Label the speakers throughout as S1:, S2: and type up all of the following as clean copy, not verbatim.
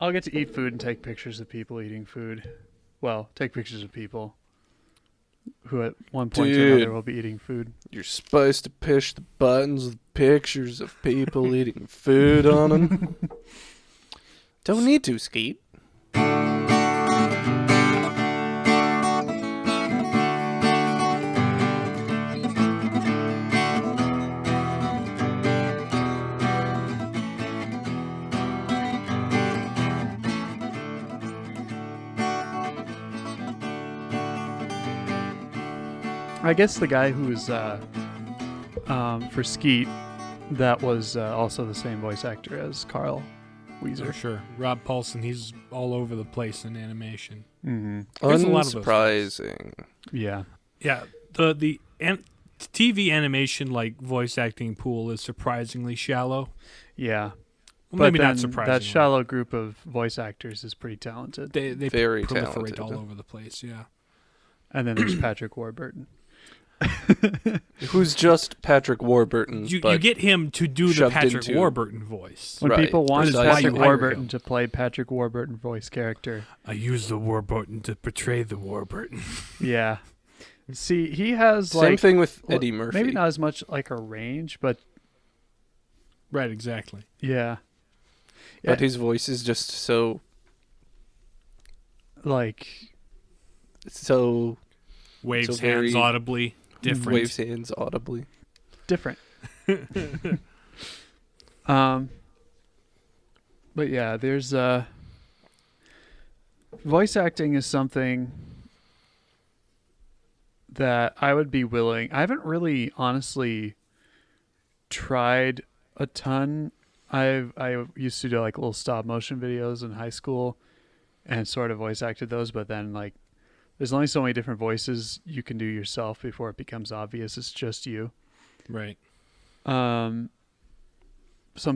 S1: I'll get to eat food and take pictures of people eating food. Well, take pictures of people who at one point or another will be eating food.
S2: You're supposed to push the buttons with pictures of people eating food on them. Don't need to, Skeet.
S1: I guess the guy who was for Skeet, that was also the same voice actor as Carl Weezer.
S3: Oh, sure. Rob Paulson, he's all over the place in animation.
S1: Mm-hmm.
S3: There's a lot of those
S2: Unsurprising.
S1: Yeah.
S3: Yeah, the TV animation like voice acting pool is surprisingly shallow.
S1: Yeah.
S3: Well, maybe
S1: but
S3: not
S1: then
S3: surprisingly.
S1: that shallow group of voice actors is pretty talented.
S3: They
S2: Very
S3: proliferate
S2: talented.
S3: all over the place. Yeah.
S1: And then there's Patrick Warburton.
S2: Who's just Patrick Warburton.
S3: You
S2: but
S3: get him to do the
S2: shoved
S3: Patrick
S2: into-
S3: Warburton voice.
S1: When
S2: Right.
S1: people wanted
S2: Precisely.
S1: Patrick
S3: Why you hire
S1: Warburton
S3: him.
S1: to play Patrick Warburton voice character.
S3: I use the Warburton to portray the Warburton.
S1: Yeah. See, he has
S2: Same
S1: like
S2: thing with
S1: well,
S2: Eddie Murphy.
S1: maybe not as much like a range, but
S3: Right, exactly.
S1: yeah.
S2: But his voice is just so
S1: Like
S3: Waves
S2: So very-
S3: hands audibly. Different.
S2: waves hands audibly.
S1: different. But yeah, there's voice acting is something that I would be willing. I haven't really honestly tried a ton. I used to do like little stop motion videos in high school and sort of voice acted those, but then like there's only so many different voices you can do yourself before it becomes obvious it's just you.
S3: Right.
S1: Some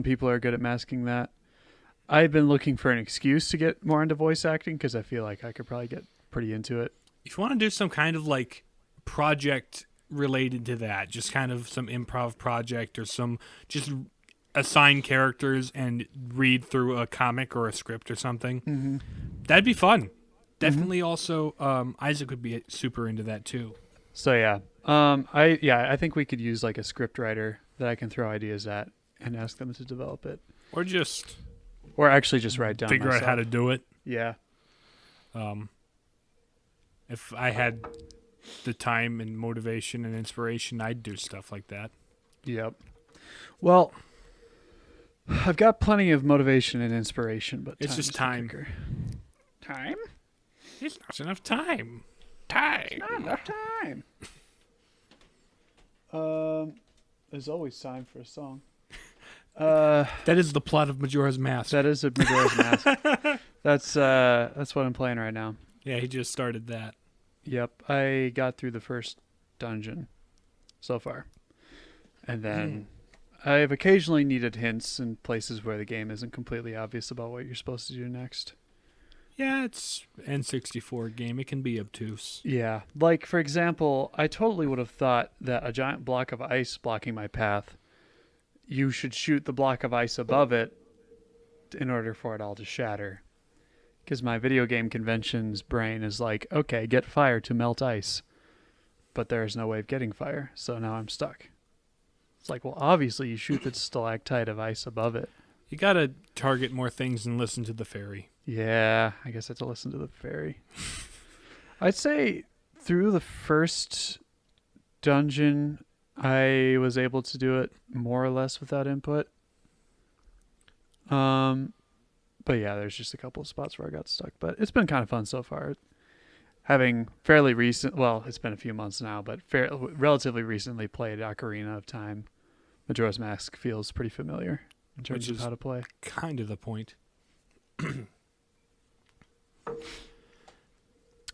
S1: people are good at masking that. I've been looking for an excuse to get more into voice acting because I feel like I could probably get pretty into it.
S3: If you want to do some kind of like project related to that, just kind of some improv project or some just assign characters and read through a comic or a script or something, that'd be fun. Definitely. Also, Isaac would be super into that too.
S1: So yeah, I think we could use like a script writer that I can throw ideas at and ask them to develop it,
S3: Or
S1: actually just write down.
S3: figure
S1: myself.
S3: out how to do it.
S1: Yeah.
S3: If I had the time and motivation and inspiration, I'd do stuff like that.
S1: Yep. Well, I've got plenty of motivation and inspiration, but
S3: It's just
S1: time's the
S3: time.
S1: kicker. Time?
S3: There's not enough time. Time.
S1: Not enough time. There's always time for a song.
S3: That is the plot of Majora's Mask.
S1: That is a Majora's Mask. That's what I'm playing right now.
S3: Yeah, he just started that.
S1: Yep, I got through the first dungeon so far, and then I've occasionally needed hints in places where the game isn't completely obvious about what you're supposed to do next.
S3: Yeah, it's N64 game. It can be obtuse.
S1: Yeah, like for example, I totally would have thought that a giant block of ice blocking my path, you should shoot the block of ice above it in order for it all to shatter. Because my video game convention's brain is like, okay, get fire to melt ice. But there's no way of getting fire, so now I'm stuck. It's like, well, obviously you shoot the stalactite of ice above it.
S3: You gotta target more things and listen to the fairy.
S1: Yeah, I guess I have to listen to the fairy. I'd say through the first dungeon, I was able to do it more or less without input. But yeah, there's just a couple of spots where I got stuck. But it's been kind of fun so far. Having fairly recent, well, it's been a few months now, but relatively recently played Ocarina of Time. Majora's Mask feels pretty familiar in terms of how to play.
S3: Kind of the point.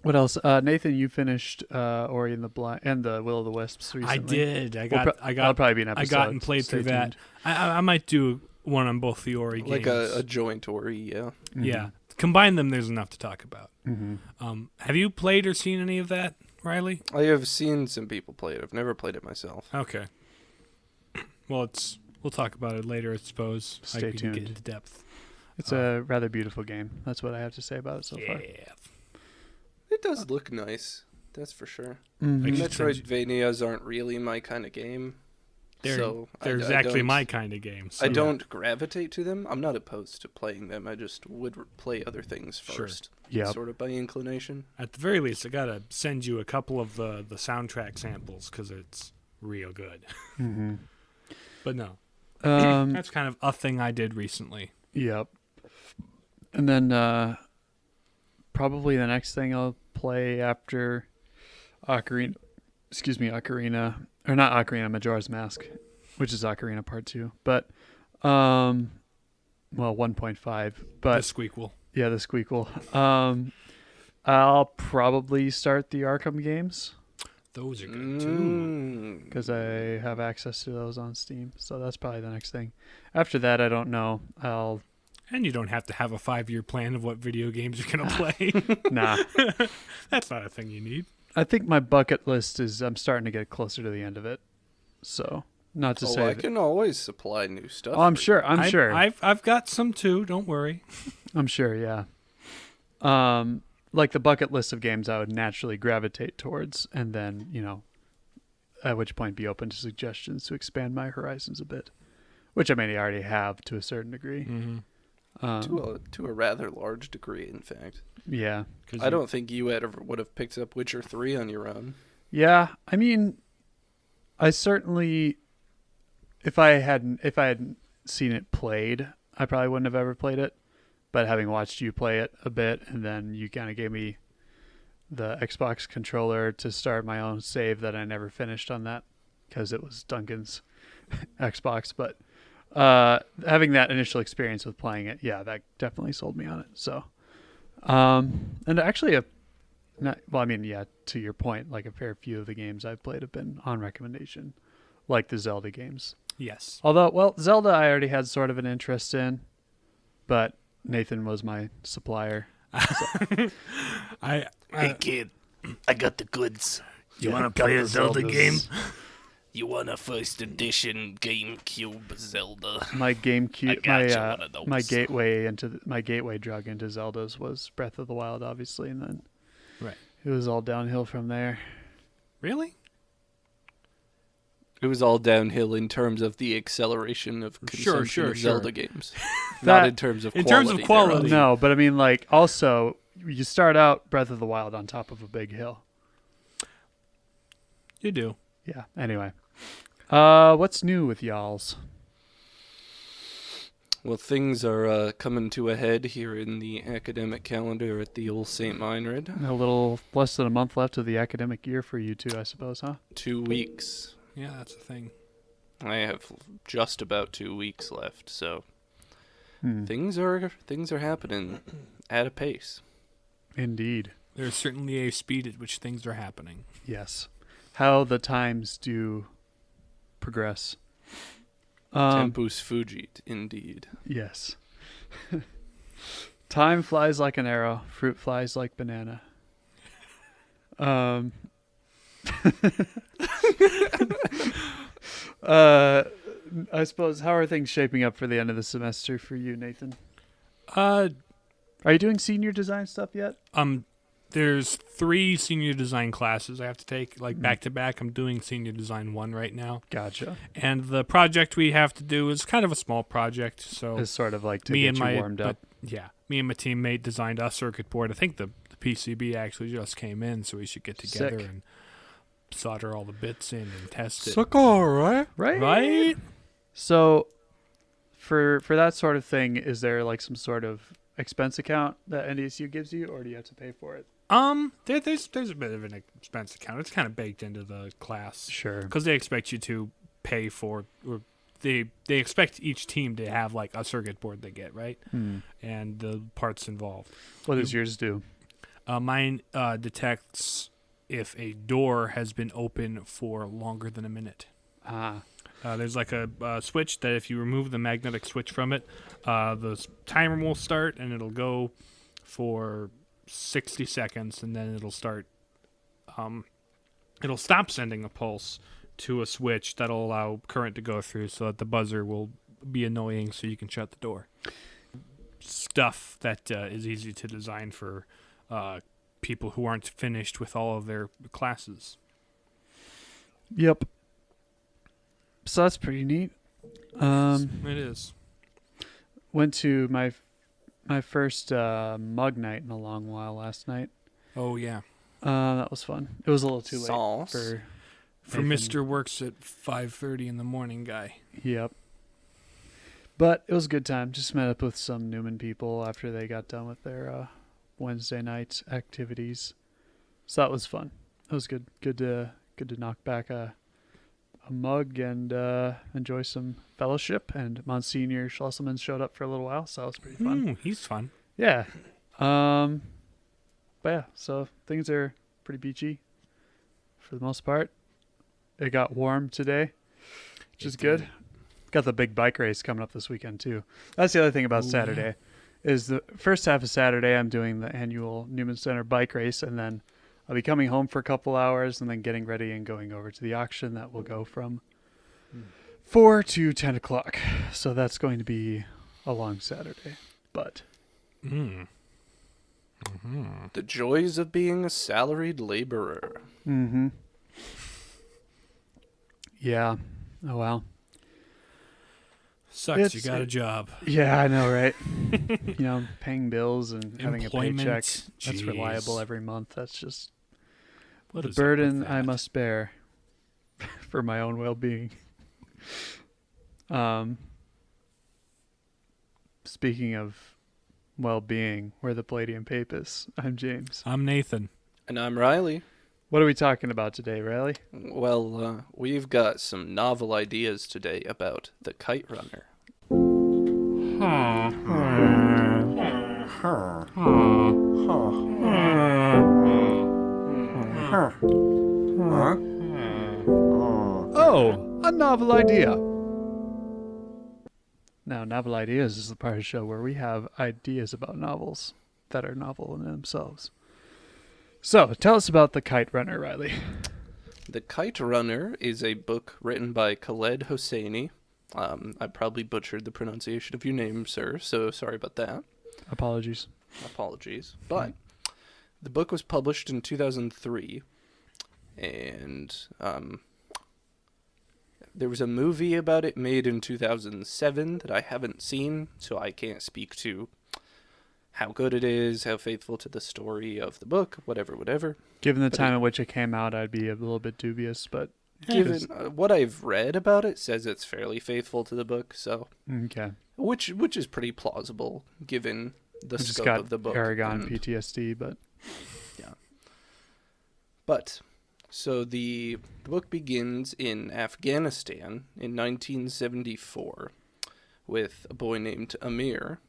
S1: What else? Nathan, you finished Ori and the Will of the Wisps recently.
S3: I did.
S1: That'll probably be an episode.
S3: I got and played through that. I might do one on both the Ori games.
S2: Like a joint Ori, yeah.
S1: Mm-hmm.
S3: Yeah. Combine them, there's enough to talk about.
S1: Mm-hmm.
S3: Have you played or seen any of that, Riley?
S2: I have seen some people play it. I've never played it myself.
S3: Okay. Well, we'll talk about it later, I suppose.
S1: Stay
S3: We can get
S1: tuned.
S3: into depth.
S1: It's a rather beautiful game. That's what I have to say about it so far.
S3: Yeah.
S2: It does look nice. That's for sure.
S1: Mhm.
S3: I should send you-
S2: Metroidvanias aren't really my kind of game.
S3: They're
S2: I
S3: exactly
S2: don't-
S3: my kind of game. So.
S2: I don't gravitate to them. I'm not opposed to playing them. I just would play other things
S3: Sure.
S2: first.
S1: Yep.
S2: Sort of by inclination.
S3: At the very least, I gotta send you a couple of the soundtrack samples because it's real good.
S1: Mm-hmm.
S3: But no,
S1: Um,
S3: that's kind of a thing I did recently.
S1: Yep. And then probably the next thing I'll play after Ocarina, or not Ocarina, Majora's Mask, which is Ocarina Part 2. But, well, 1.5.
S3: The
S1: But,
S3: squeakquel.
S1: yeah, the squeakquel. I'll probably start the Arkham games
S3: Those are good too.
S1: because I have access to those on Steam. So that's probably the next thing. After that, I don't know.
S3: And you don't have to have a 5-year plan of what video games you're gonna play.
S1: Nah.
S3: That's not a thing you need.
S1: I think my bucket list is I'm starting to get closer to the end of it. So, not to say
S2: I
S1: that-
S2: can always supply new stuff.
S1: Oh, I'm
S2: for you.
S1: sure. I'm sure.
S3: I've got some too. Don't worry.
S1: I'm sure, yeah. Like the bucket list of games I would naturally gravitate towards, and then, at which point be open to suggestions to expand my horizons a bit, which I may already have to a certain degree.
S3: Mm-hmm.
S2: To a rather large degree, in fact.
S1: Yeah.
S2: I don't think you ever would have picked up Witcher 3 on your own.
S1: Yeah, I mean, I certainly, if I hadn't seen it played, I probably wouldn't have ever played it. But having watched you play it a bit, and then you kind of gave me the Xbox controller to start my own save that I never finished on that because it was Duncan's Xbox. But having that initial experience with playing it, yeah, that definitely sold me on it. So, and actually, to your point, like a fair few of the games I've played have been on recommendation, like the Zelda games.
S3: Yes.
S1: Although, well, Zelda I already had sort of an interest in, but Nathan was my supplier.
S3: Hey
S4: kid, I got the goods. You
S1: Yeah,
S4: want to
S1: got
S4: play a
S1: the
S4: Zelda
S1: Zeldas.
S4: game? You want a first edition GameCube Zelda?
S1: My
S4: I
S1: GameCube,
S4: got you one of those.
S1: my gateway drug into Zeldas was Breath of the Wild, obviously, and then
S3: Right.
S1: it was all downhill from there.
S3: Really?
S2: It was all downhill in terms of the acceleration of consumption of Zelda games. Not in terms of
S3: in
S2: quality.
S3: terms of quality.
S2: thereof.
S1: No, but I mean, like, also you start out Breath of the Wild on top of a big hill.
S3: You do.
S1: Yeah. Anyway, what's new with y'all's?
S2: Well, things are coming to a head here in the academic calendar at the old St. Meinrad.
S1: A little less than a month left of the academic year for you two, I suppose, huh?
S2: 2 weeks.
S3: Yeah, that's a thing.
S2: I have just about 2 weeks left, so
S1: Hmm.
S2: things are happening at a pace.
S1: Indeed.
S3: There's certainly a speed at which things are happening.
S1: Yes. How the times do progress.
S2: Tempus fugit, indeed.
S1: Yes. Time flies like an arrow. Fruit flies like banana. I suppose, how are things shaping up for the end of the semester for you, Nathan? Are you doing senior design stuff yet?
S3: There's 3 senior design classes I have to take, like back to back. I'm doing senior design 1 right now.
S1: Gotcha.
S3: And the project we have to do is kind of a small project, so
S1: It's sort of like to
S3: me
S1: get
S3: and
S1: you
S3: my
S1: warmed up.
S3: me and my teammate designed a circuit board. I think the PCB actually just came in, so we should get together
S1: Sick.
S3: and solder all the bits in and test it.
S2: alright.
S1: Right?
S3: Right?
S1: So for that sort of thing, is there like some sort of expense account that NDSU gives you, or do you have to pay for it?
S3: There's a bit of an expense account. It's kind of baked into the class
S1: Sure.
S3: because they expect you to pay for, or they expect each team to have like a circuit board they get, right, and the parts involved.
S1: What does yours do?
S3: Mine detects if a door has been open for longer than a minute.
S1: Ah,
S3: There's like a switch that if you remove the magnetic switch from it, the timer will start and it'll go for 60 seconds and then it'll start. It'll stop sending a pulse to a switch that'll allow current to go through so that the buzzer will be annoying so you can shut the door. stuff that is easy to design for people who aren't finished with all of their classes.
S1: Yep. So that's pretty neat.
S3: It is.
S1: Went to my first mug night in a long while last night.
S3: Oh yeah.
S1: That was fun. It was a little too late
S2: Sauce.
S3: For
S1: Nathan.
S3: Mr. Works at 5:30 in the morning guy.
S1: Yep. But it was a good time. Just met up with some Newman people after they got done with their Wednesday night activities. So that was fun. It was good. Good to knock back a mug and enjoy some fellowship. And Monsignor Schlesselman showed up for a little while, so that was pretty fun.
S3: He's fun.
S1: Yeah. But yeah, so things are pretty beachy for the most part. It got warm today, which is good. Got the big bike race coming up this weekend too. That's the other thing about Saturday. Is the first half of Saturday I'm doing the annual Newman Center bike race, and then I'll be coming home for a couple hours and then getting ready and going over to the auction that will go from 4 to 10 o'clock. So that's going to be a long Saturday. But
S2: The joys of being a salaried laborer.
S1: yeah. Oh wow.
S3: Sucks. You got a job.
S1: Yeah, I know, right? Paying bills and having a
S3: Employment,
S1: paycheck that's
S3: jeez.
S1: reliable every month. That's just
S3: What
S1: the
S3: is up with
S1: burden I
S3: that?
S1: must bear for my own well-being. Speaking of well-being, we're the Palladium Papists. I'm James.
S3: I'm Nathan.
S2: And I'm Riley.
S1: What are we talking about today, Riley?
S2: Well, we've got some novel ideas today about the Kite Runner.
S1: Oh, a novel idea. Now, Novel Ideas is the part of the show where we have ideas about novels that are novel in themselves. So, tell us about the Kite Runner, Riley.
S2: The Kite Runner is a book written by Khaled Hosseini. I probably butchered the pronunciation of your name, sir, so sorry about that.
S1: Apologies.
S2: Apologies. But the book was published in 2003, and there was a movie about it made in 2007 that I haven't seen, so I can't speak to how good it is, how faithful to the story of the book, whatever.
S1: Given the
S2: But
S1: time at which it came out, I'd be a little bit dubious, but
S2: Given what I've read about it, says it's fairly faithful to the book, so
S1: okay.
S2: which is pretty plausible given the
S1: I just
S2: scope
S1: got
S2: of the book.
S1: Aragon
S2: and-
S1: PTSD, but
S2: But, so the book begins in Afghanistan in 1974 with a boy named Amir.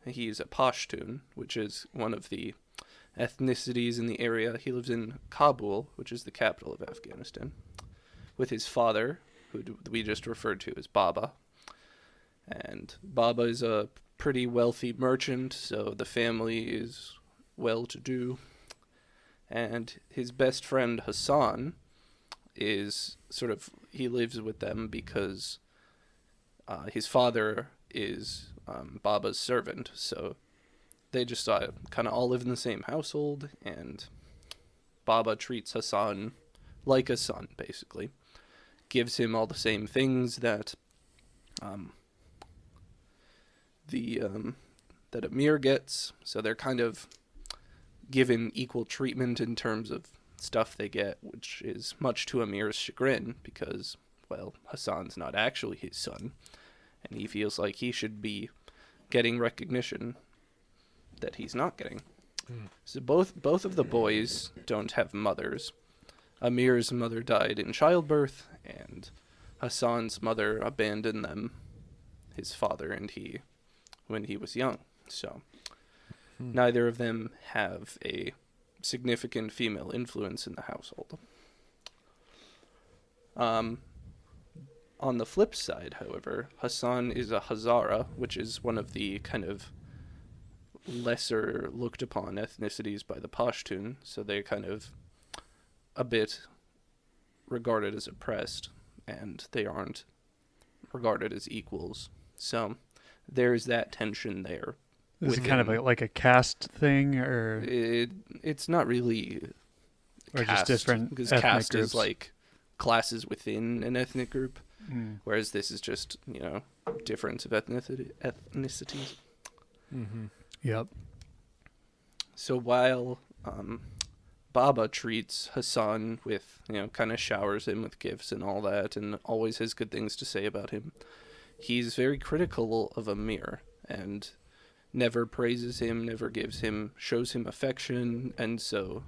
S2: He's a Pashtun, which is one of the ethnicities in the area. He lives in Kabul, which is the capital of Afghanistan, with his father, who we just referred to as Baba. And Baba is a pretty wealthy merchant, so the family is well-to-do. And his best friend Hassan is he lives with them because his father is Baba's servant, so they just kind of all live in the same household, and Baba treats Hassan like a son, basically. Gives him all the same things that that Amir gets, so they're kind of given equal treatment in terms of stuff they get, which is much to Amir's chagrin because, well, Hassan's not actually his son, and he feels like he should be getting recognition that he's not getting. So both of the boys don't have mothers. Amir's mother died in childbirth, and Hassan's mother abandoned them, his father and he, when he was young. So neither of them have a significant female influence in the household. On the flip side, however, Hassan is a Hazara, which is one of the kind of lesser looked upon ethnicities by the Pashtun, so they're kind of a bit regarded as oppressed, and they aren't regarded as equals. So there's that tension there.
S1: Is it kind of like a caste thing, or
S2: It's not really
S1: just
S2: caste,
S1: different
S2: because
S1: ethnic
S2: caste
S1: groups?
S2: is like classes within an ethnic group,
S1: Mm.
S2: whereas this is just difference of ethnicities.
S3: Mm-hmm.
S1: Yep.
S2: So while Baba treats Hassan with, kind of showers him with gifts and all that, and always has good things to say about him, he's very critical of Amir and never praises him, never shows him affection, and so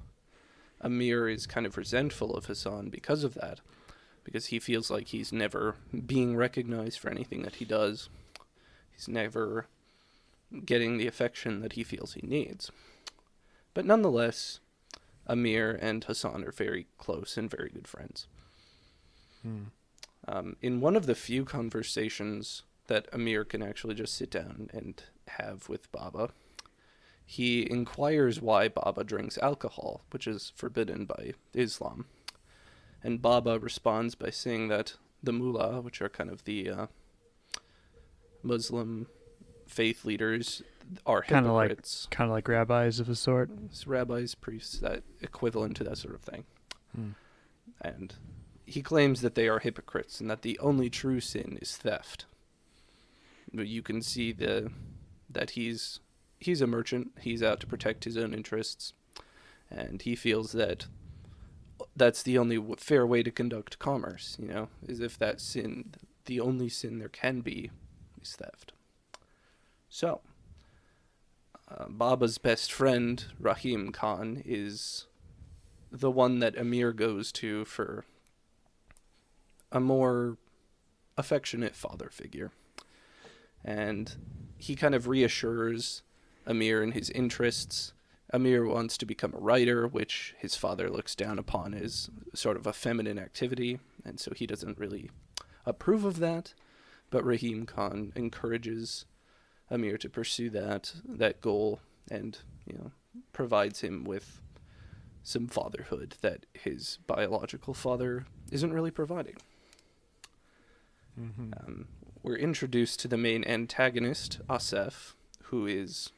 S2: Amir is kind of resentful of Hassan because of that, because he feels like he's never being recognized for anything that he does. He's never getting the affection that he feels he needs. But nonetheless, Amir and Hassan are very close and very good friends. In one of the few conversations that Amir can actually just sit down and have with Baba, he inquires why Baba drinks alcohol, which is forbidden by Islam. And Baba responds by saying that the mullah, which are kind of the Muslim faith leaders, are hypocrites.
S1: Kind of like rabbis of a sort.
S2: It's rabbis, priests, that equivalent to that sort of thing. And he claims that they are hypocrites and that the only true sin is theft. But you can see that he's a merchant. He's out to protect his own interests, and he feels that that's the only fair way to conduct commerce. Is if that sin, the only sin there can be, is theft. So, Baba's best friend, Rahim Khan, is the one that Amir goes to for a more affectionate father figure. And he kind of reassures Amir in his interests. Amir wants to become a writer, which his father looks down upon as sort of a feminine activity, and so he doesn't really approve of that. But Rahim Khan encourages Amir to pursue that goal, and provides him with some fatherhood that his biological father isn't really providing. We're introduced to the main antagonist, Asef, who is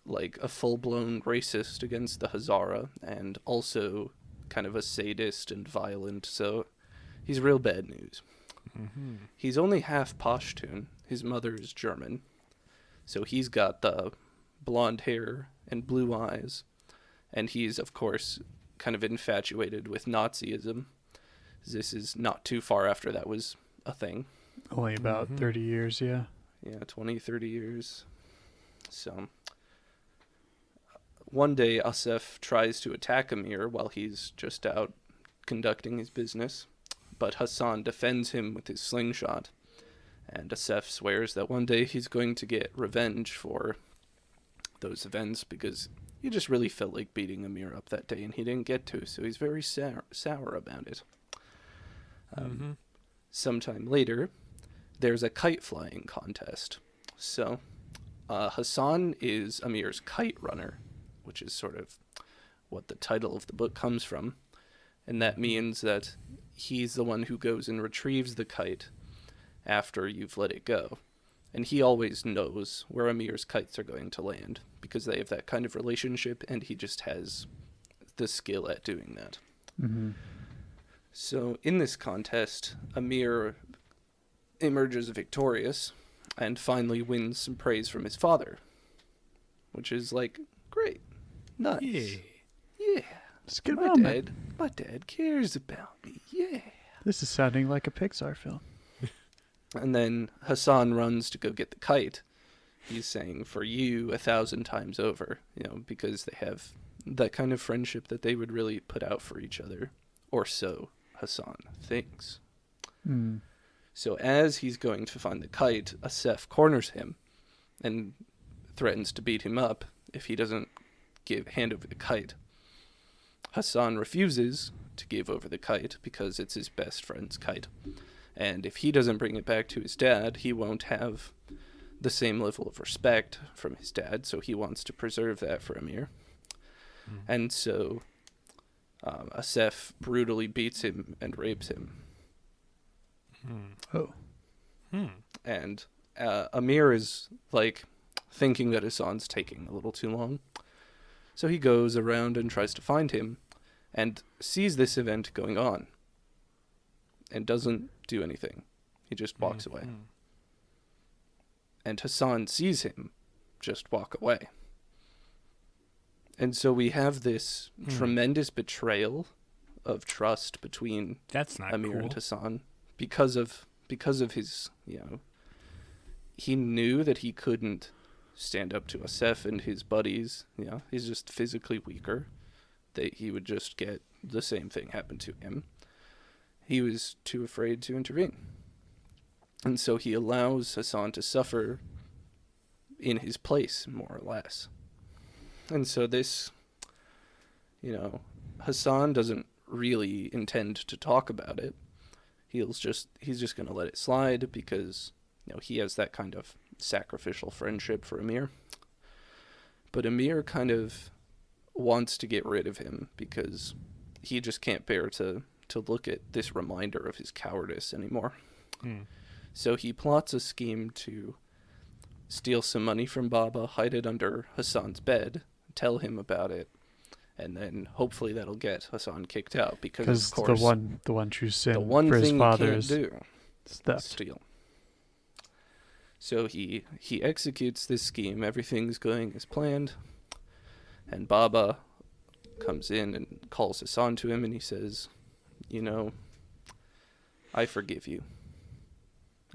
S2: like a full-blown racist against the Hazara, and also kind of a sadist and violent, so he's real bad news. He's only half Pashtun. His mother is German, so he's got the blonde hair and blue eyes, and he's, of course, kind of infatuated with Nazism. This is not too far after that was a thing.
S1: Only about 30 years, yeah.
S2: Yeah, 20, 30 years. So, one day Asef tries to attack Amir while he's just out conducting his business, but Hassan defends him with his slingshot, and Asef swears that one day he's going to get revenge for those events, because he just really felt like beating Amir up that day, and he didn't get to, so he's very sour about it. Sometime later, there's a kite flying contest. So, Hassan is Amir's Kite Runner, which is sort of what the title of the book comes from. And that means that he's the one who goes and retrieves the kite after you've let it go. And he always knows where Amir's kites are going to land, because they have that kind of relationship, and he just has the skill at doing that. So in this contest, Amir emerges victorious and finally wins some praise from his father, which is like, great, nice, yeah.
S1: It's a good
S2: my
S1: moment.
S2: dad cares about me, yeah.
S1: This is sounding like a Pixar film.
S2: And then Hassan runs to go get the kite. He's saying, for you 1,000 times over, because they have that kind of friendship that they would really put out for each other, or so Hassan thinks. So as he's going to find the kite, Asef corners him and threatens to beat him up if he doesn't hand over the kite. Hassan refuses to give over the kite because it's his best friend's kite. And if he doesn't bring it back to his dad, he won't have the same level of respect from his dad, so he wants to preserve that for Amir. And so Asef brutally beats him and rapes him.
S1: Oh.
S2: And Amir is like thinking that Hassan's taking a little too long. So he goes around and tries to find him and sees this event going on and doesn't do anything. He just walks away. And Hassan sees him just walk away. And so we have this tremendous betrayal of trust between
S3: That's not
S2: Amir
S3: cool.
S2: and Hassan because of his, he knew that he couldn't stand up to Asef and his buddies. He's just physically weaker. That he would just get the same thing happen to him. He was too afraid to intervene. And so he allows Hassan to suffer in his place, more or less. And so this, Hassan doesn't really intend to talk about it. He's just going to let it slide because, he has that kind of sacrificial friendship for Amir. But Amir kind of wants to get rid of him because he just can't bear to look at this reminder of his cowardice anymore. So he plots a scheme to steal some money from Baba, hide it under Hassan's bed, tell him about it, and then hopefully that'll get Hassan kicked out because of course
S1: the one true sin
S2: the one
S1: for his
S2: thing
S1: father
S2: you can't
S1: is
S2: do
S1: theft.
S2: is steal. So he executes this scheme. Everything's going as planned, and Baba comes in and calls Hassan to him, and he says, I forgive you.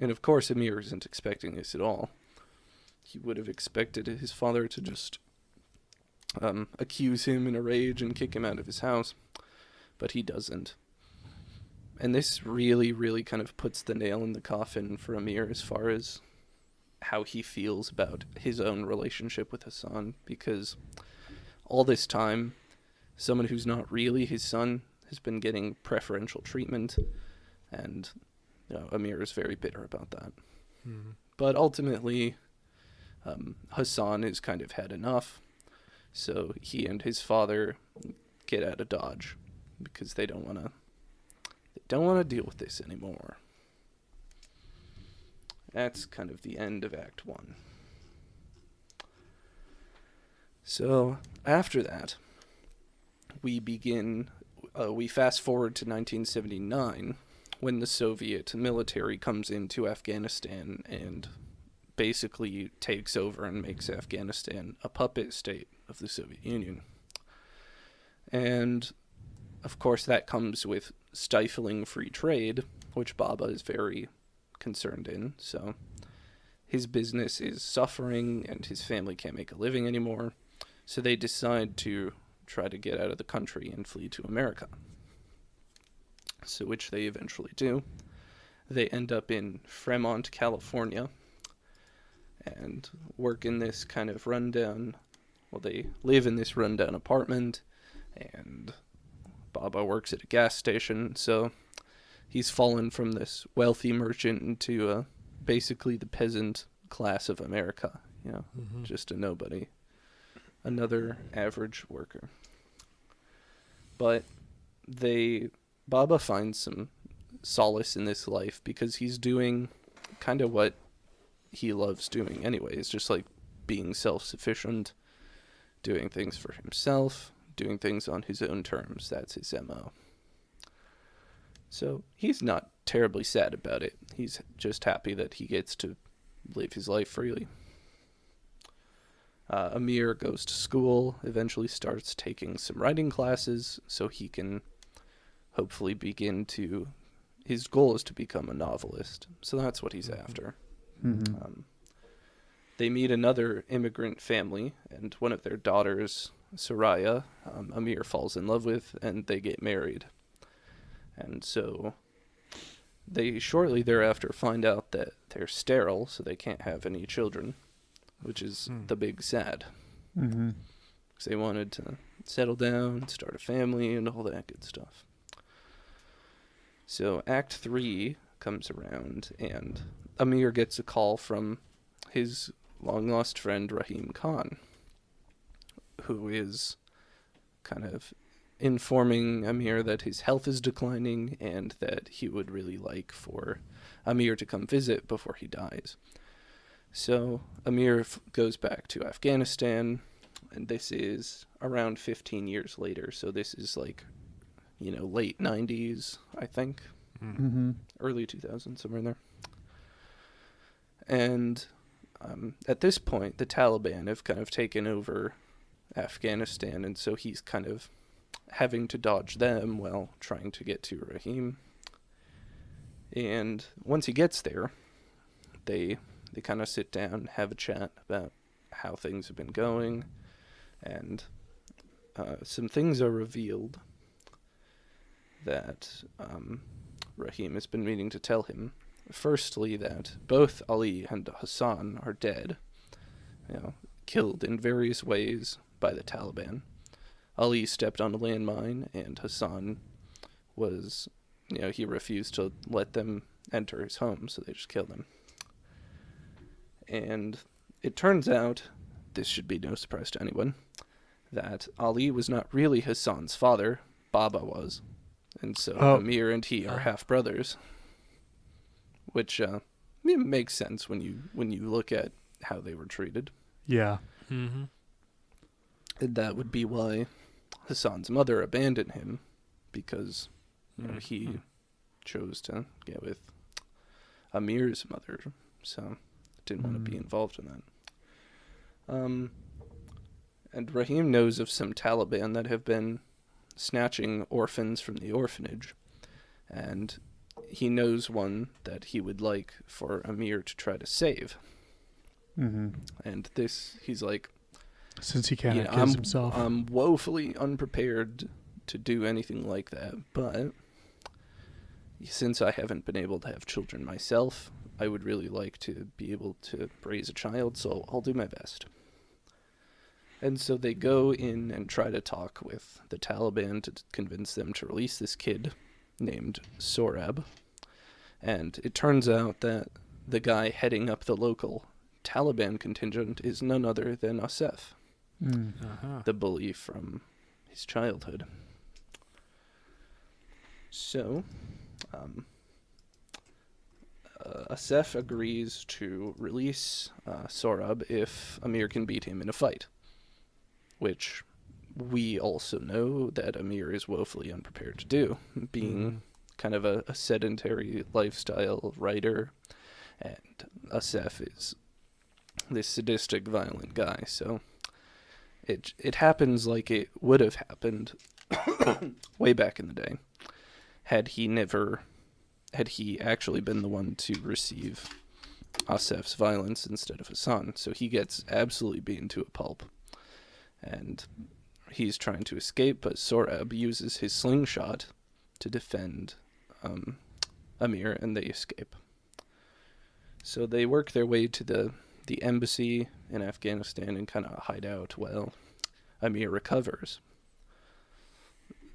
S2: And of course Amir isn't expecting this at all. He would have expected his father to just accuse him in a rage and kick him out of his house, but he doesn't. And this really, really kind of puts the nail in the coffin for Amir as far as how he feels about his own relationship with Hassan, because all this time, someone who's not really his son has been getting preferential treatment, and Amir is very bitter about that. But ultimately, Hassan has kind of had enough, so he and his father get out of Dodge because they don't want to deal with this anymore. That's kind of the end of Act 1. So after that, we fast forward to 1979 when the Soviet military comes into Afghanistan and basically takes over and makes Afghanistan a puppet state of the Soviet Union. And of course that comes with stifling free trade, which Baba is very concerned in. So his business is suffering and his family can't make a living anymore. So they decide to try to get out of the country and flee to America. So which they eventually do. They end up in Fremont, California, and work in this kind of rundown, they live in this rundown apartment, and Baba works at a gas station, so he's fallen from this wealthy merchant into basically the peasant class of America, just a nobody, another average worker. But Baba finds some solace in this life because he's doing kind of what he loves doing anyway. It's just like being self-sufficient, doing things for himself, doing things on his own terms. That's his MO. So he's not terribly sad about it. He's just happy that he gets to live his life freely. Amir goes to school, eventually starts taking some writing classes so he can hopefully his goal is to become a novelist. So that's what he's after. They meet another immigrant family, and one of their daughters, Soraya, Amir falls in love with, and they get married. And so they shortly thereafter find out that they're sterile, so they can't have any children, which is the big sad. Because they wanted to settle down, start a family, and all that good stuff. So Act 3 comes around, and Amir gets a call from his long-lost friend Rahim Khan, who is kind of informing Amir that his health is declining and that he would really like for Amir to come visit before he dies. So Amir goes back to Afghanistan, and this is around 15 years later. So this is like, late 90s, I think,
S1: Mm-hmm.
S2: early 2000s, somewhere in there. And at this point, the Taliban have kind of taken over Afghanistan, and so he's kind of having to dodge them while trying to get to Rahim. And once he gets there, they kind of sit down, have a chat about how things have been going, and some things are revealed that Rahim has been meaning to tell him. Firstly, that both Ali and Hassan are dead, killed in various ways by the Taliban. Ali stepped on a landmine, and Hassan was, he refused to let them enter his home, so they just killed him. And it turns out, this should be no surprise to anyone, that Ali was not really Hassan's father, Baba was. And so Amir and he are half-brothers, which makes sense when you look at how they were treated.
S1: Yeah.
S3: Mm-hmm.
S2: And that would be why Hassan's mother abandoned him, because he chose to get with Amir's mother, so didn't want to be involved in that. And Rahim knows of some Taliban that have been snatching orphans from the orphanage, and he knows one that he would like for Amir to try to save.
S1: Mm-hmm.
S2: And this, he's like,
S1: Since he can't accuse himself.
S2: I'm woefully unprepared to do anything like that, but since I haven't been able to have children myself, I would really like to be able to raise a child, so I'll do my best. And so they go in and try to talk with the Taliban to convince them to release this kid named Sorab. And it turns out that the guy heading up the local Taliban contingent is none other than Asef, the bully from his childhood. So, Asef agrees to release Sorab if Amir can beat him in a fight, which we also know that Amir is woefully unprepared to do, being kind of a sedentary lifestyle writer, and Asef is this sadistic, violent guy, so it happens like it would have happened way back in the day, had he actually been the one to receive Asef's violence instead of Hassan. So he gets absolutely beaten to a pulp, and he's trying to escape, but Sorab uses his slingshot to defend Amir, and they escape. So they work their way to the embassy in Afghanistan and kind of hide out while Amir recovers.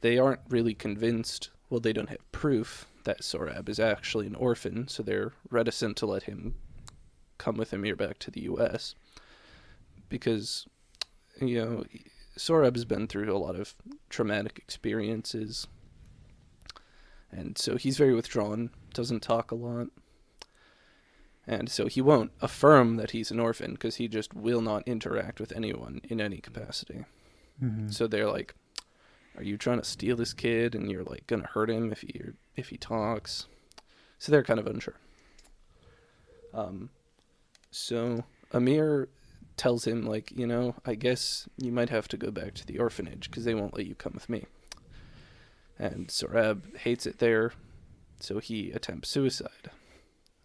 S2: They aren't really convinced, well, they don't have proof that Sorab is actually an orphan, so they're reticent to let him come with Amir back to the U.S. because, Sorab has been through a lot of traumatic experiences, and so he's very withdrawn, doesn't talk a lot. And so he won't affirm that he's an orphan because he just will not interact with anyone in any capacity.
S1: Mm-hmm.
S2: So they're like, are you trying to steal this kid and you're like going to hurt him if he talks? So they're kind of unsure. So Amir tells him, like, I guess you might have to go back to the orphanage because they won't let you come with me. And Sorab hates it there, so he attempts suicide,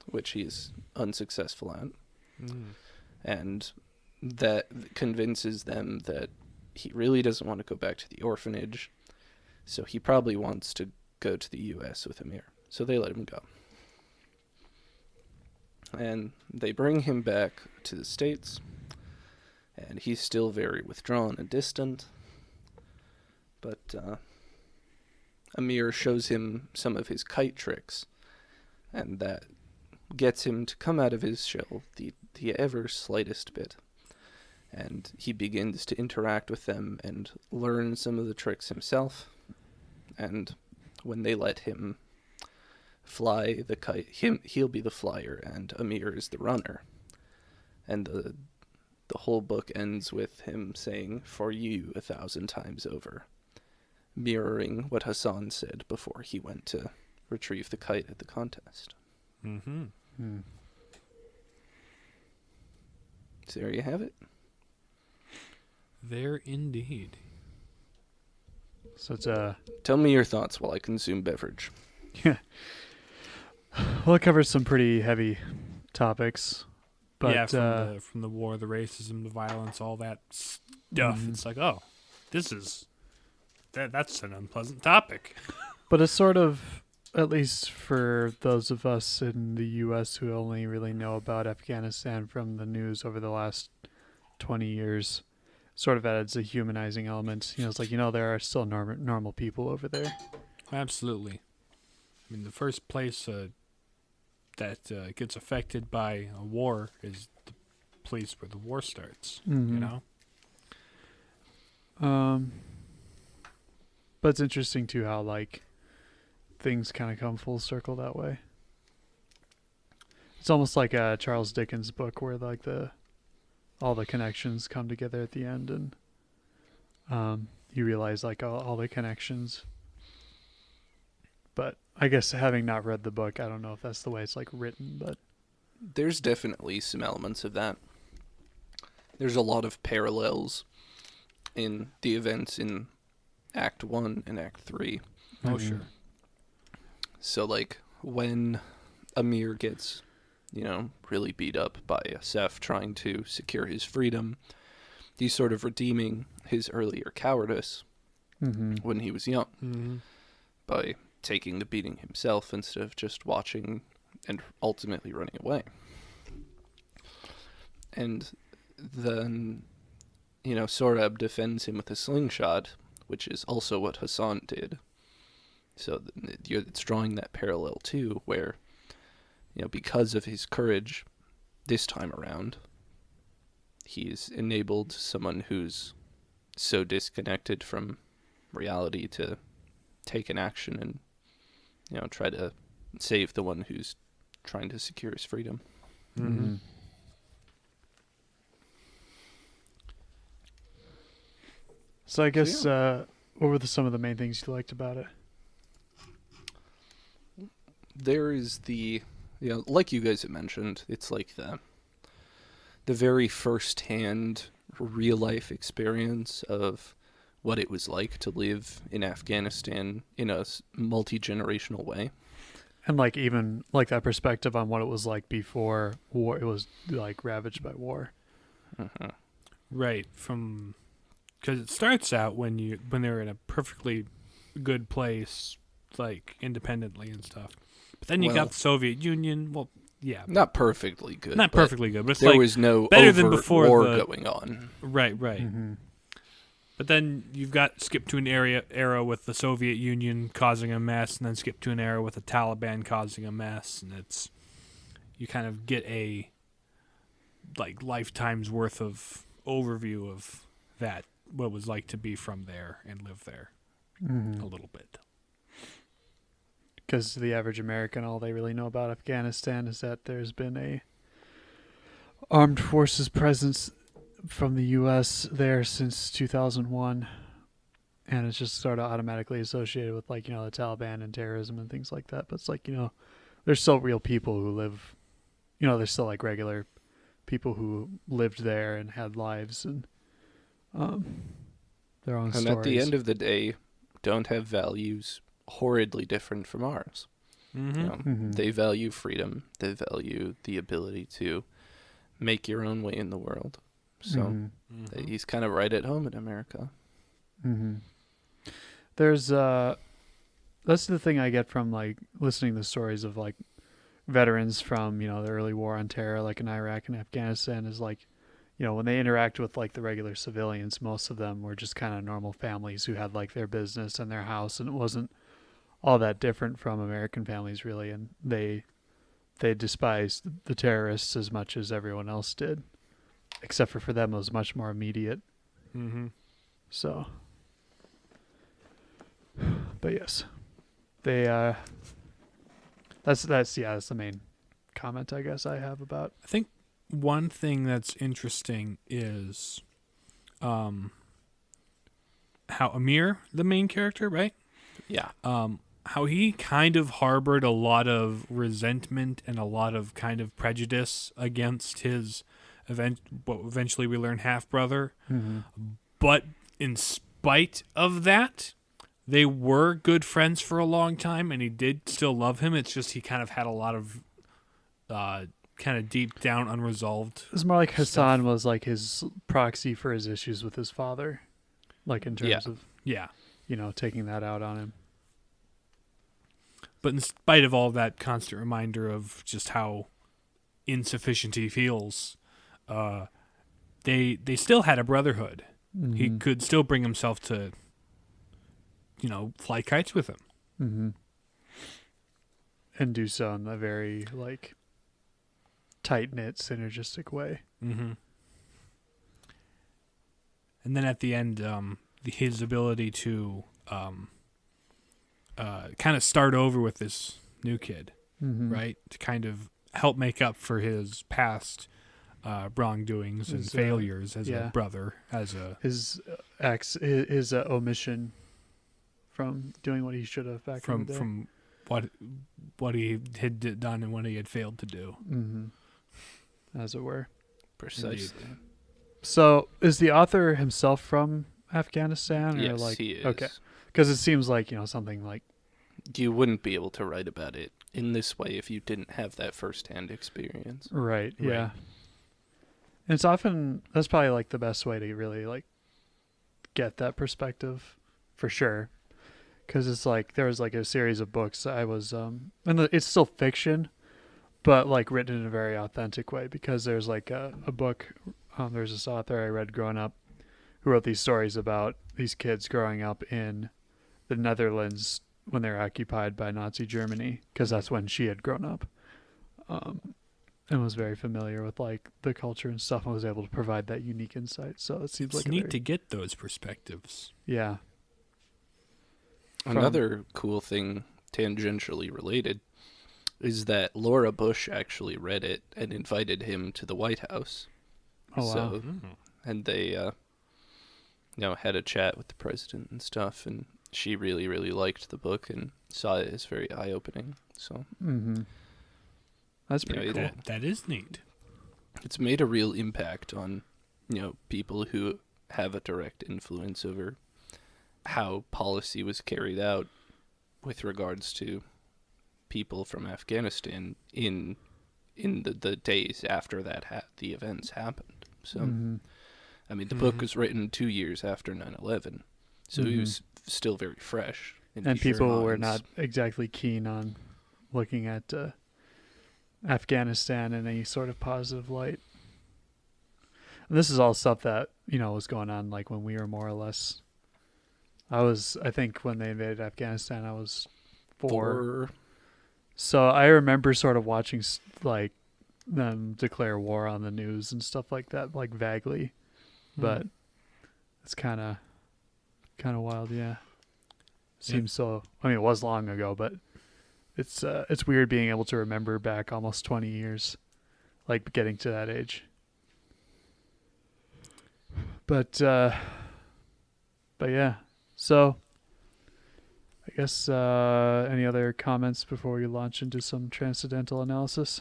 S2: which he's unsuccessful at. And that convinces them that he really doesn't want to go back to the orphanage, so he probably wants to go to the U.S. with Amir. So they let him go. And they bring him back to the States, and he's still very withdrawn and distant. But Amir shows him some of his kite tricks, and that gets him to come out of his shell the ever slightest bit. And he begins to interact with them and learn some of the tricks himself. And when they let him fly the kite, he'll be the flyer and Amir is the runner. And the whole book ends with him saying, "For you 1,000 times over," mirroring what Hassan said before he went to retrieve the kite at the contest.
S3: Mm-hmm.
S1: Hmm.
S2: So there you have it.
S3: There indeed.
S1: So it's a
S2: Tell me your thoughts while I consume beverage.
S1: well, it covers some pretty heavy topics, but
S3: yeah, from the war, the racism, the violence, all that stuff.
S1: Mhm.
S3: It's like, oh, this is that's an unpleasant topic.
S1: but it's sort of, at least for those of us in the U.S. who only really know about Afghanistan from the news over the last 20 years, sort of adds a humanizing element. It's like, there are still normal people over there.
S3: Absolutely. I mean, the first place that gets affected by a war is the place where the war starts.
S1: Mhm.
S3: You know.
S1: But it's interesting too how things kind of come full circle that way. It's almost like a Charles Dickens book where all the connections come together at the end, and you realize all the connections. But I guess having not read the book, I don't know if that's the way it's written, but
S2: There's definitely some elements of that. There's a lot of parallels in the events in Act 1 and Act 3.
S3: Oh,
S1: Mhm.
S3: sure.
S2: So, when Amir gets, really beat up by Seth trying to secure his freedom, he's sort of redeeming his earlier cowardice
S1: Mm-hmm.
S2: when he was young
S3: Mm-hmm.
S2: by taking the beating himself instead of just watching and ultimately running away. And then, Sorab defends him with a slingshot, which is also what Hassan did. So it's drawing that parallel too, where, because of his courage this time around, he's enabled someone who's so disconnected from reality to take an action and, try to save the one who's trying to secure his freedom.
S3: Mm-hmm.
S1: So I guess what were some of the main things you liked about it?
S2: There is like you guys have mentioned, it's like the very first-hand real-life experience of what it was like to live in Afghanistan in a multi-generational way.
S1: And even that perspective on what it was like before war, it was ravaged by war.
S2: Uh-huh.
S3: Right. Because it starts out when they're in a perfectly good place, independently and stuff. But then you got the Soviet Union. Well, yeah,
S2: Not perfectly good.
S3: not
S2: but
S3: perfectly good, but it's
S2: there was no
S3: better
S2: overt
S3: than before
S2: war
S3: the-
S2: going on.
S3: right.
S1: Mm-hmm.
S3: But then you've got skip to an era with the Soviet Union causing a mess, and then skip to an era with the Taliban causing a mess, and you kind of get a lifetime's worth of overview of that, what it was like to be from there and live there a little bit.
S1: Because the average American, all they really know about Afghanistan is that there's been a armed forces presence from the U.S. there since 2001, and it's just sort of automatically associated with the Taliban and terrorism and things like that. But it's there's still real people who live, there's still regular people who lived there and had lives and their own
S2: And
S1: stories.
S2: at the end of the day, don't have values horridly different from ours.
S3: Mm-hmm.
S2: They value freedom. They value the ability to make your own way in the world. So he's kind of right at home in America.
S1: Mm-hmm. There's that's the thing I get from listening to stories of veterans from the early war on terror, in Iraq and Afghanistan, is when they interact with the regular civilians, most of them were just kind of normal families who had their business and their house, and it wasn't all that different from American families really, and they despised the terrorists as much as everyone else did, except for them it was much more immediate.
S3: Mm-hmm.
S1: So, but yes, they that's the main comment I guess I have about.
S3: I think one thing that's interesting is how Amir, the main character, right?
S2: Yeah.
S3: How he kind of harbored a lot of resentment and a lot of kind of prejudice against his what eventually we learn half brother.
S1: Mm-hmm.
S3: But in spite of that, they were good friends for a long time, and he did still love him. It's just he kind of had a lot of kind of deep down unresolved.
S1: It's more like Hassan
S3: stuff.
S1: was like his proxy for his issues with his father, like in terms
S2: Yeah.
S1: of,
S3: Yeah.
S1: you know, taking that out on him.
S3: But in spite of all that constant reminder of just how insufficient he feels, they still had a brotherhood. He
S1: Mm-hmm.
S3: could still bring himself to, you know, fly kites with him.
S1: Mm-hmm. And do so in a very like tight-knit, synergistic way.
S3: Mm-hmm. And then at the end, his ability to kind of start over with this new kid,
S1: Mm-hmm.
S3: right? To kind of help make up for his past wrongdoings and
S1: His,
S3: failures as
S1: yeah.
S3: a brother, as a
S1: His his omission from doing what he should have back in the day.
S3: from what he had done and what he had failed to do.
S1: Mm-hmm. As it were.
S2: Precisely.
S1: So, is the author himself from Afghanistan, or
S2: Yes,
S1: like
S2: he is.
S1: okay? Because it seems like, you know, something like
S2: You wouldn't be able to write about it in this way if you didn't have that first-hand experience.
S1: right, yeah.
S3: Right.
S1: And it's often that's probably like the best way to really like get that perspective, for sure. Because it's like there was like a series of books I was and it's still fiction, but like written in a very authentic way. Because there's like a book, there's this author I read growing up who wrote these stories about these kids growing up in the Netherlands when they were occupied by Nazi Germany, because that's when she had grown up, and was very familiar with like the culture and stuff, and was able to provide that unique insight. So it seems
S3: It's
S1: like
S3: neat to get those perspectives.
S1: yeah.
S2: Another cool thing, tangentially related, is that Laura Bush actually read it and invited him to the White House.
S1: Oh wow.
S2: So, and they, had a chat with the president and stuff, and she really, really liked the book and saw it as very eye-opening. So,
S1: Mm-hmm. That's pretty cool.
S3: That is neat.
S2: it's made a real impact on, people who have a direct influence over how policy was carried out with regards to people from Afghanistan in the days after the events happened. So,
S1: Mm-hmm.
S2: I mean, the book was written 2 years after 9/11, so it was still very fresh. in
S1: And
S2: people's
S1: people were
S2: minds.
S1: not exactly keen on looking at Afghanistan in any sort of positive light. And this is all stuff that, was going on like when we were more or less. I think when they invaded Afghanistan, I was 4. So I remember sort of watching like them declare war on the news and stuff like that, like vaguely. But it's kind of wild, yeah. Seems so. I mean, it was long ago, but it's weird being able to remember back almost 20 years, like getting to that age. But yeah. So I guess any other comments before we launch into some transcendental analysis?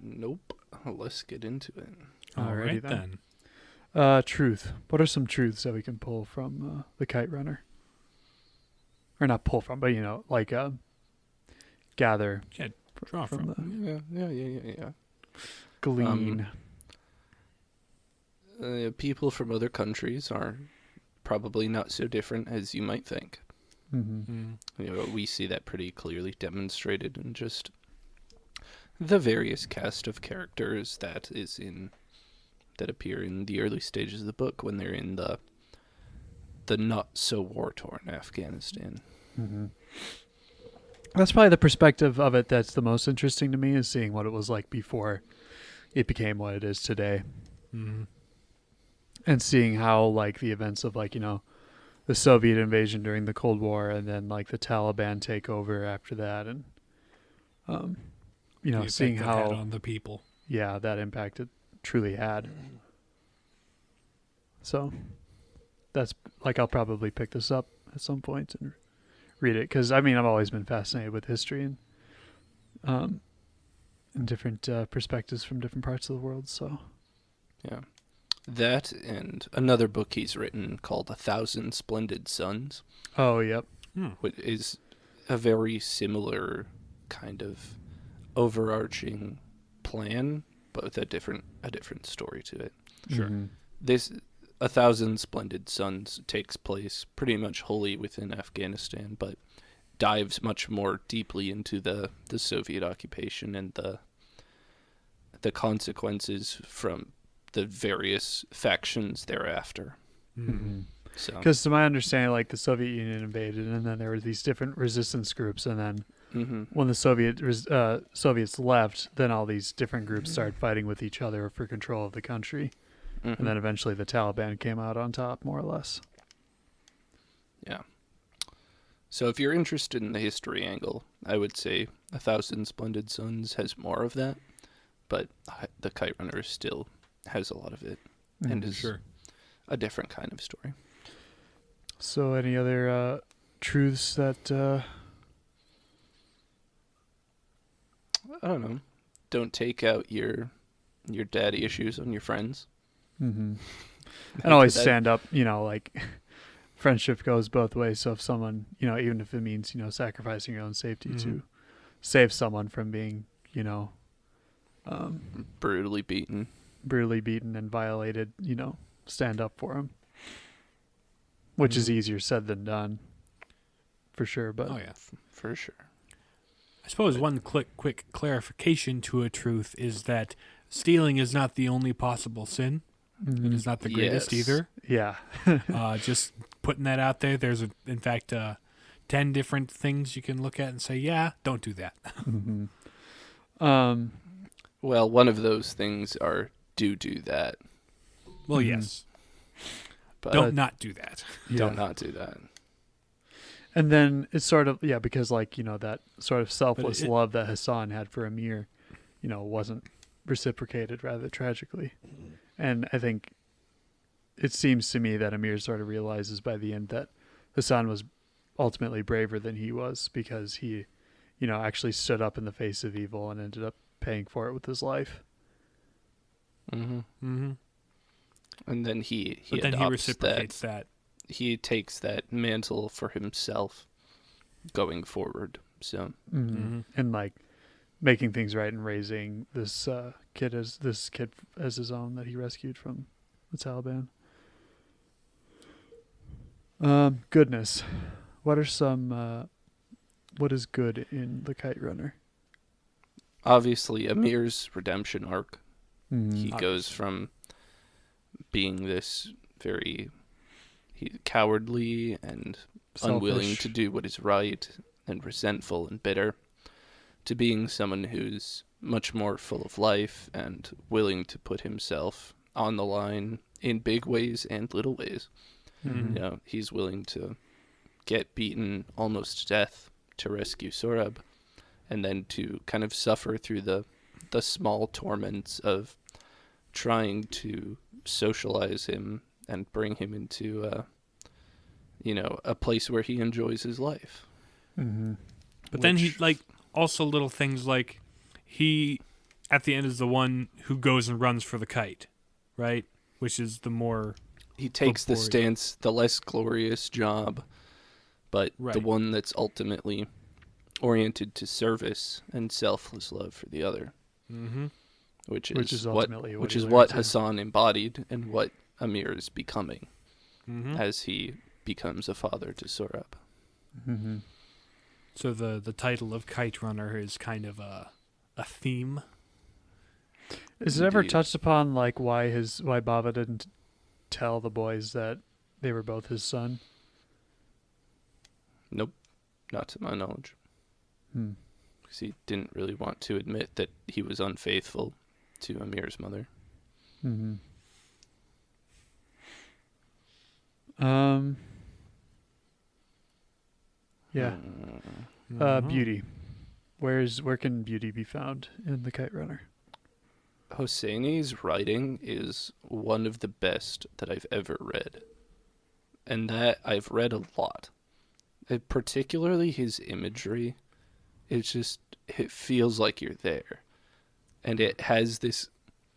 S2: Nope. Let's get into it.
S3: All
S1: Alrighty
S3: right
S1: then.
S3: then.
S1: Truth. What are some truths that we can pull from the Kite Runner? Or not pull from, but like gather.
S3: Yeah, draw from.
S1: the
S2: Yeah.
S1: glean.
S2: People from other countries are probably not so different as you might think.
S1: Mm-hmm.
S2: We see that pretty clearly demonstrated in just the various cast of characters that appear in the early stages of the book when they're in the not so war-torn Afghanistan.
S1: Mm-hmm. That's probably the perspective of it that's the most interesting to me, is seeing what it was like before it became what it is today.
S3: Mm-hmm.
S1: And seeing how like the events of like, the Soviet invasion during the Cold War, and then like the Taliban takeover after that, and
S3: The
S1: seeing
S3: effect that had
S1: how
S3: on the people.
S1: that impacted truly had. So that's like, I'll probably pick this up at some point and read it, because I mean, I've always been fascinated with history and different perspectives from different parts of the world. So
S2: Yeah. That and another book he's written called 1,000 Splendid Suns,
S1: oh yep.
S2: which is a very similar kind of overarching plan, but with a different story to it.
S3: Sure.
S1: Mhm.
S2: This 1,000 Splendid Suns takes place pretty much wholly within Afghanistan, but dives much more deeply into the Soviet occupation and the consequences from the various factions thereafter.
S1: Mhm.
S2: So
S1: Because to my understanding, like, the Soviet Union invaded, and then there were these different resistance groups, and then when the Soviets left, then all these different groups started fighting with each other for control of the country, and then eventually the Taliban came out on top, more or less.
S2: yeah. So if you're interested in the history angle, I would say 1,000 Splendid Suns has more of that, but the Kite Runner still has a lot of it, and is
S3: Sure.
S2: a different kind of story.
S1: So, any other truths that?
S2: I don't know. Don't take out your daddy issues on your friends.
S1: And always
S2: That-
S1: stand up. Like, friendship goes both ways. So if someone, even if it means sacrificing your own safety to save someone from being,
S2: brutally beaten.
S1: brutally beaten and violated, stand up for them. Which is easier said than done, for sure. But
S3: Oh yeah.
S2: For sure.
S3: I suppose one quick clarification to a truth is that stealing is not the only possible sin. It is not the greatest
S2: Yes.
S3: either.
S1: yeah,
S3: Just putting that out there. There's, in fact, 10 different things you can look at and say, yeah, don't do that.
S2: Well, one of those things are do that.
S3: Well, yes.
S2: But
S3: Don't not do that.
S2: don't not do that.
S1: And then it's sort of, because like, that sort of selfless
S3: it-
S1: love that Hassan had for Amir, wasn't reciprocated, rather tragically. And I think it seems to me that Amir sort of realizes by the end that Hassan was ultimately braver than he was, because he, actually stood up in the face of evil and ended up paying for it with his life.
S3: Mm-hmm.
S2: And then he
S3: But then he
S2: adopts
S3: reciprocates that.
S2: He takes that mantle for himself going forward. So
S1: And like making things right and raising this kid as his own that he rescued from the Taliban. Goodness. What are some what is good in the Kite Runner?
S2: obviously Amir's redemption arc.
S1: Mm-hmm.
S2: He goes from being this very cowardly and unwilling
S1: Selfish.
S2: to do what is right and resentful and bitter, to being someone who's much more full of life and willing to put himself on the line in big ways and little ways.
S3: Mm-hmm.
S2: You know, he's willing to get beaten almost to death to rescue Sorab, and then to kind of suffer through the small torments of trying to socialize him and bring him into a place where he enjoys his life.
S1: Mm-hmm.
S3: But then he, like, also little things like he, at the end, is the one who goes and runs for the kite, right? Which is the more...
S2: He takes the
S3: Before-
S2: stance, the less glorious job, but the
S3: Right.
S2: one that's ultimately oriented to service and selfless love for the other,
S3: Mm-hmm.
S2: which
S1: Which
S2: is
S1: is ultimately what
S2: which
S1: he
S2: is
S1: learns,
S2: what
S1: yeah.
S2: Hassan embodied and what Amir is becoming
S3: Mm-hmm.
S2: as he becomes a father to Sorab.
S1: Mm-hmm.
S3: So the title of Kite Runner is kind of a theme.
S1: Is it ever
S2: Indeed.
S1: touched upon like why Baba didn't tell the boys that they were both his son?
S2: Nope, not to my knowledge,
S1: Hmm.
S2: because he didn't really want to admit that he was unfaithful to Amir's mother.
S1: Mm-hmm. Yeah.
S3: Mhm.
S1: Beauty. Where can beauty be found in the Kite Runner?
S2: Hosseini's writing is one of the best that I've ever read. And that I've read a lot. Particularly his imagery. It feels like you're there. And it has this...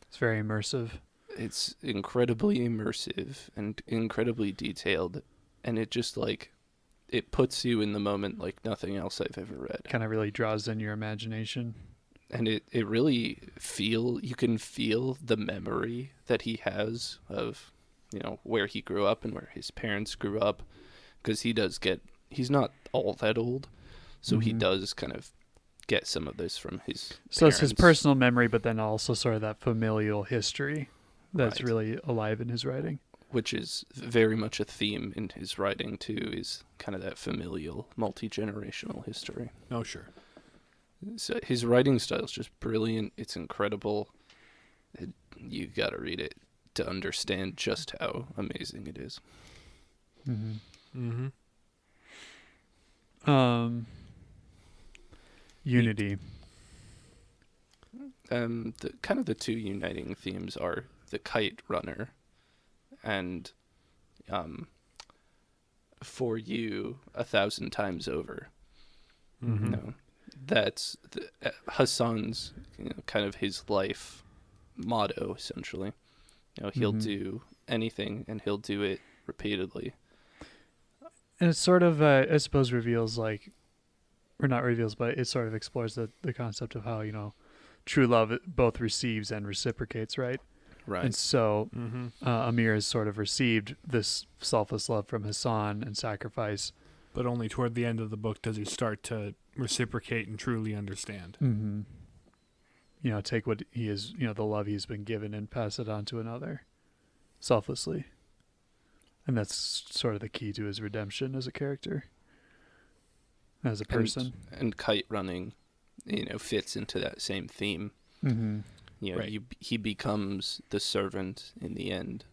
S1: It's very immersive.
S2: It's incredibly immersive and incredibly detailed. And it just it puts you in the moment like nothing else I've ever read.
S1: Kind of really draws in your imagination.
S2: And it really you can feel the memory that he has of, where he grew up and where his parents grew up. Because he's not all that old. So he does kind of get some of this from his
S1: So it's his
S2: parents.
S1: personal memory, but then also sort of that familial history that's
S2: Right.
S1: really alive in his writing.
S2: Which is very much a theme in his writing, too, is kind of that familial, multi-generational history.
S3: Oh, sure.
S2: So his writing style is just brilliant. It's incredible. You got to read it to understand just how amazing it is.
S3: Mm-hmm.
S1: Unity.
S2: The two uniting themes are the Kite Runner and For You 1,000 Times Over.
S3: Mm-hmm.
S2: That's Hassan's kind of his life motto, essentially. He'll do anything and he'll do it repeatedly.
S1: And it sort of, I suppose, reveals or not reveals, but it sort of explores the concept of how, true love both receives and reciprocates, right?
S2: Right.
S1: And so
S3: Mm-hmm.
S1: Amir has sort of received this selfless love from Hassan and sacrifice.
S3: But only toward the end of the book does he start to reciprocate and truly understand.
S1: Mm-hmm. Take what he is, the love he's been given and pass it on to another selflessly. And that's sort of the key to his redemption as a character, as a person.
S2: And kite running, fits into that same theme.
S1: Mm-hmm.
S3: Right.
S2: He becomes the servant in the end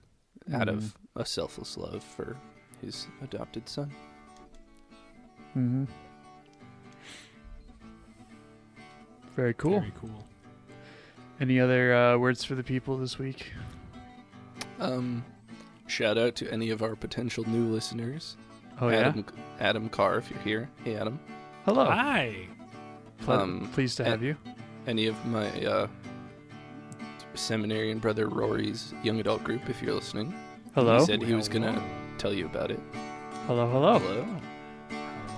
S2: out of a selfless love for his adopted son.
S1: Mm-hmm. Very cool.
S3: Very cool.
S1: Any other words for the people this week?
S2: Shout out to any of our potential new listeners.
S1: Oh,
S2: Adam Carr, if you're here. Hey, Adam.
S1: Hello.
S3: Hi.
S1: Pleased to have you.
S2: Any of my seminarian brother Rory's young adult group, if you're listening.
S1: Hello.
S2: He said he was going to tell you about it.
S1: Hello.
S2: Hello.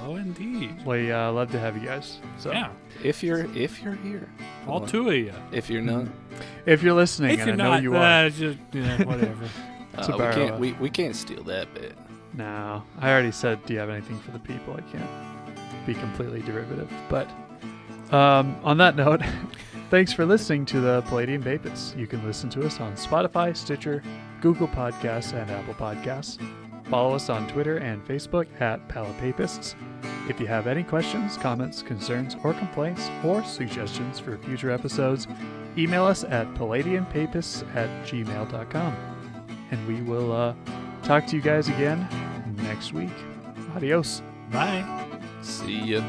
S3: Hello, indeed.
S1: We love to have you guys. So
S3: Yeah.
S2: If you're here.
S3: All
S2: Come on.
S3: two of you.
S2: If you're not,
S1: if you're listening,
S3: If
S1: and
S3: you're
S1: I know
S3: not,
S1: you are.
S3: just whatever.
S1: To borrow
S2: we can't steal that bit.
S1: No, I already said, do you have anything for the people? I can't be completely derivative. But on that note, thanks for listening to the Palladium Papists. You can listen to us on Spotify, Stitcher, Google Podcasts, and Apple Podcasts. Follow us on Twitter and Facebook at Papists. If you have any questions, comments, concerns, or complaints, or suggestions for future episodes, email us at palladiumpapists@gmail.com. And we will talk to you guys again next week. Adios.
S3: Bye.
S2: See ya.